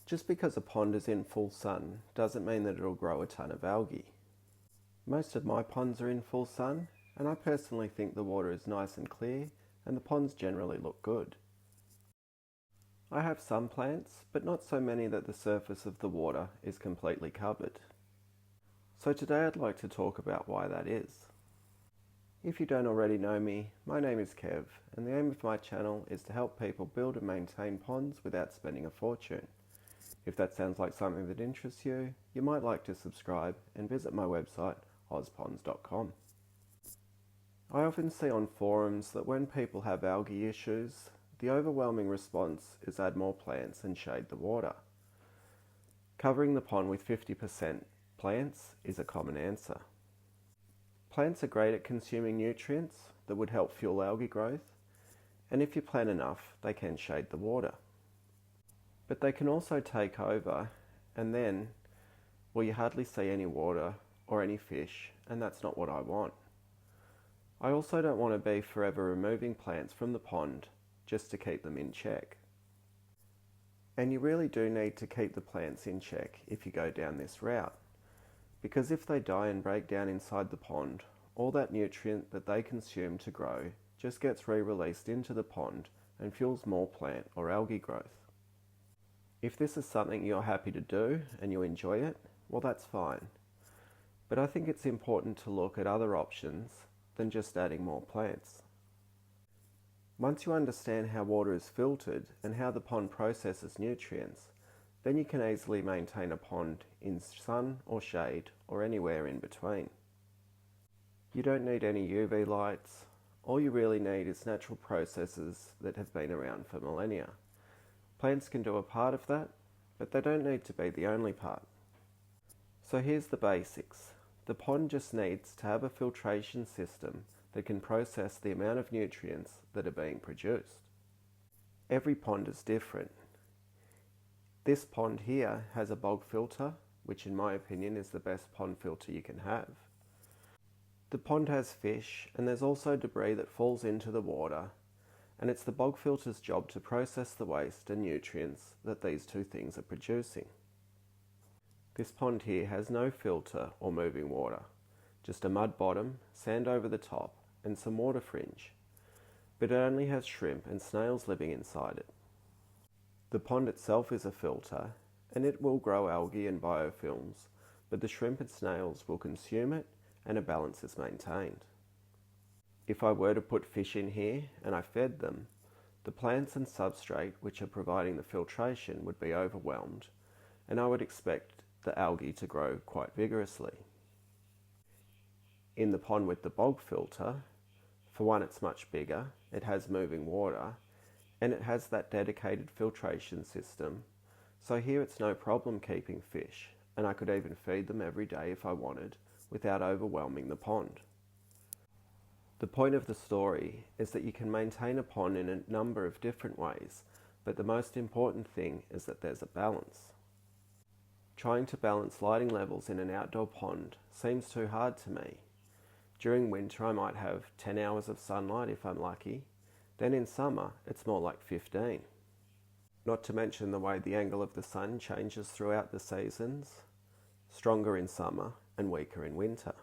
Just because a pond is in full sun doesn't mean that it'll grow a ton of algae. Most of my ponds are in full sun, and I personally think the water is nice and clear and the ponds generally look good. I have some plants, but not so many that the surface of the water is completely covered. So today I'd like to talk about why that is. If you don't already know me, my name is Kev, and the aim of my channel is to help people build and maintain ponds without spending a fortune. If that sounds like something that interests you, you might like to subscribe and visit my website, Ozponds.com. I often see on forums that when people have algae issues, the overwhelming response is add more plants and shade the water. Covering the pond with 50% plants is a common answer. Plants are great at consuming nutrients that would help fuel algae growth, and if you plant enough, they can shade the water. But they can also take over, and then, well, you hardly see any water or any fish, and that's not what I want. I also don't want to be forever removing plants from the pond just to keep them in check. And you really do need to keep the plants in check if you go down this route, because if they die and break down inside the pond, all that nutrient that they consume to grow just gets re-released into the pond and fuels more plant or algae growth. If this is something you're happy to do and you enjoy it, well, that's fine. But I think it's important to look at other options than just adding more plants. Once you understand how water is filtered and how the pond processes nutrients, then you can easily maintain a pond in sun or shade or anywhere in between. You don't need any UV lights. All you really need is natural processes that have been around for millennia. Plants can do a part of that, but they don't need to be the only part. So here's the basics. The pond just needs to have a filtration system that can process the amount of nutrients that are being produced. Every pond is different. This pond here has a bog filter, which in my opinion is the best pond filter you can have. The pond has fish, and there's also debris that falls into the water, and it's the bog filter's job to process the waste and nutrients that these two things are producing. This pond here has no filter or moving water, just a mud bottom, sand over the top, and some water fringe, but it only has shrimp and snails living inside it. The pond itself is a filter, and it will grow algae and biofilms, but the shrimp and snails will consume it, and a balance is maintained. If I were to put fish in here and I fed them, the plants and substrate which are providing the filtration would be overwhelmed, and I would expect the algae to grow quite vigorously. In the pond with the bog filter, for one, it's much bigger, it has moving water, and it has that dedicated filtration system, so here it's no problem keeping fish, and I could even feed them every day if I wanted, without overwhelming the pond. The point of the story is that you can maintain a pond in a number of different ways, but the most important thing is that there's a balance. Trying to balance lighting levels in an outdoor pond seems too hard to me. During winter I might have 10 hours of sunlight if I'm lucky, then in summer it's more like 15. Not to mention the way the angle of the sun changes throughout the seasons, stronger in summer and weaker in winter.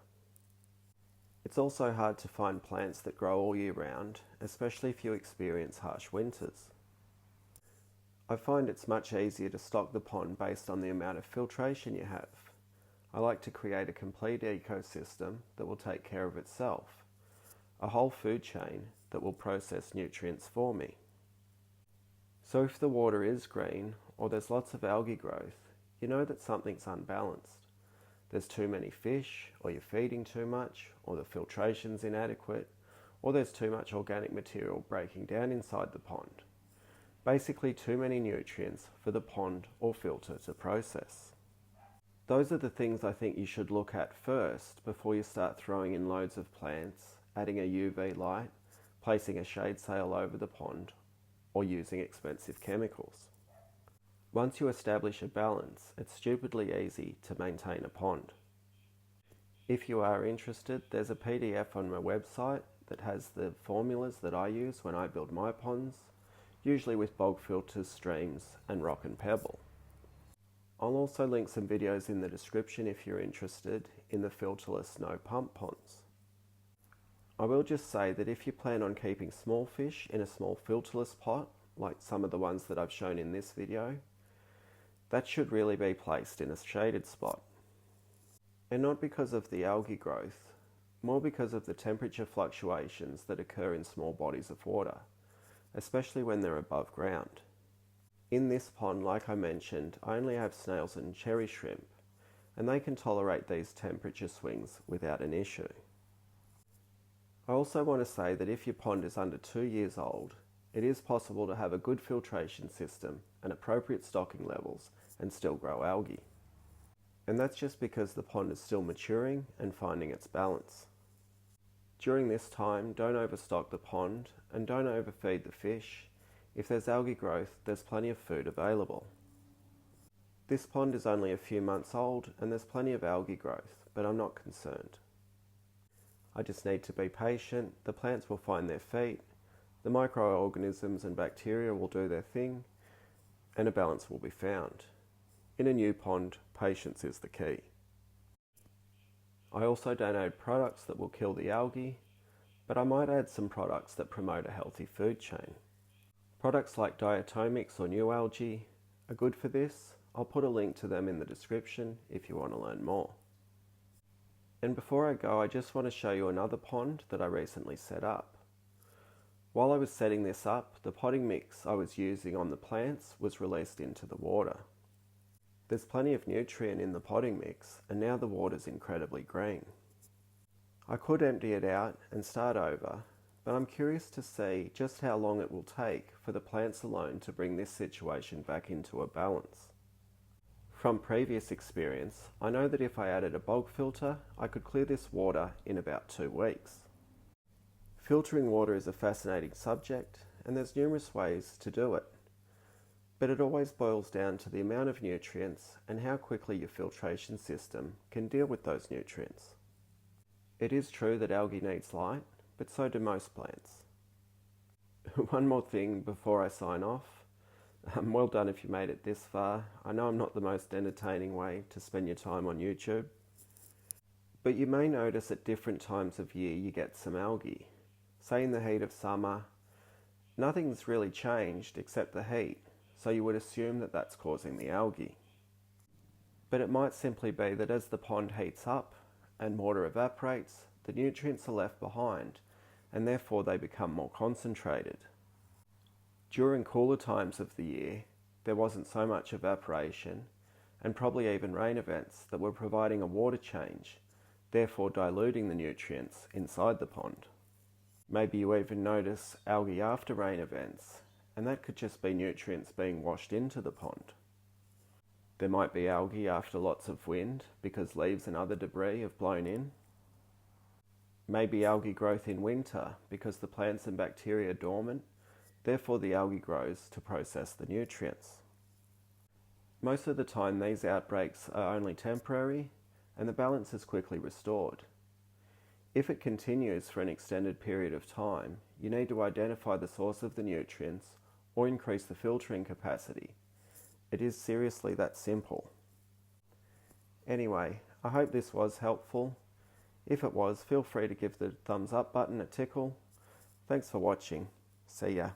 It's also hard to find plants that grow all year round, especially if you experience harsh winters. I find it's much easier to stock the pond based on the amount of filtration you have. I like to create a complete ecosystem that will take care of itself, a whole food chain that will process nutrients for me. So if the water is green or there's lots of algae growth, you know that something's unbalanced. There's too many fish, or you're feeding too much, or the filtration's inadequate, or there's too much organic material breaking down inside the pond. Basically too many nutrients for the pond or filter to process. Those are the things I think you should look at first before you start throwing in loads of plants, adding a UV light, placing a shade sail over the pond, or using expensive chemicals. Once you establish a balance, it's stupidly easy to maintain a pond. If you are interested, there's a PDF on my website that has the formulas that I use when I build my ponds, usually with bog filters, streams, and rock and pebble. I'll also link some videos in the description if you're interested in the filterless no pump ponds. I will just say that if you plan on keeping small fish in a small filterless pot, like some of the ones that I've shown in this video, that should really be placed in a shaded spot. And not because of the algae growth, more because of the temperature fluctuations that occur in small bodies of water, especially when they're above ground. In this pond, like I mentioned, I only have snails and cherry shrimp, and they can tolerate these temperature swings without an issue. I also want to say that if your pond is under 2 years old, it is possible to have a good filtration system and appropriate stocking levels and still grow algae. And that's just because the pond is still maturing and finding its balance. During this time, don't overstock the pond and don't overfeed the fish. If there's algae growth, there's plenty of food available. This pond is only a few months old and there's plenty of algae growth, but I'm not concerned. I just need to be patient, the plants will find their feet, the microorganisms and bacteria will do their thing, and a balance will be found. In a new pond, patience is the key. I also don't add products that will kill the algae, but I might add some products that promote a healthy food chain. Products like diatomics or new algae are good for this. I'll put a link to them in the description if you want to learn more. And before I go, I just want to show you another pond that I recently set up. While I was setting this up, the potting mix I was using on the plants was released into the water. There's plenty of nutrient in the potting mix, and now the water's incredibly green. I could empty it out and start over, but I'm curious to see just how long it will take for the plants alone to bring this situation back into a balance. From previous experience, I know that if I added a bulk filter, I could clear this water in about 2 weeks. Filtering water is a fascinating subject, and there's numerous ways to do it. But it always boils down to the amount of nutrients and how quickly your filtration system can deal with those nutrients. It is true that algae needs light, but so do most plants. One more thing before I sign off. Well done if you made it this far. I know I'm not the most entertaining way to spend your time on YouTube, but you may notice at different times of year you get some algae. Say in the heat of summer, nothing's really changed except the heat, so you would assume that that's causing the algae. But it might simply be that as the pond heats up and water evaporates, the nutrients are left behind, and therefore they become more concentrated. During cooler times of the year, there wasn't so much evaporation, and probably even rain events that were providing a water change, therefore diluting the nutrients inside the pond. Maybe you even notice algae after rain events, and that could just be nutrients being washed into the pond. There might be algae after lots of wind because leaves and other debris have blown in. Maybe algae growth in winter because the plants and bacteria are dormant, therefore the algae grows to process the nutrients. Most of the time these outbreaks are only temporary and the balance is quickly restored. If it continues for an extended period of time, you need to identify the source of the nutrients or increase the filtering capacity. It is seriously that simple. Anyway, I hope this was helpful. If it was, feel free to give the thumbs up button a tickle. Thanks for watching. See ya.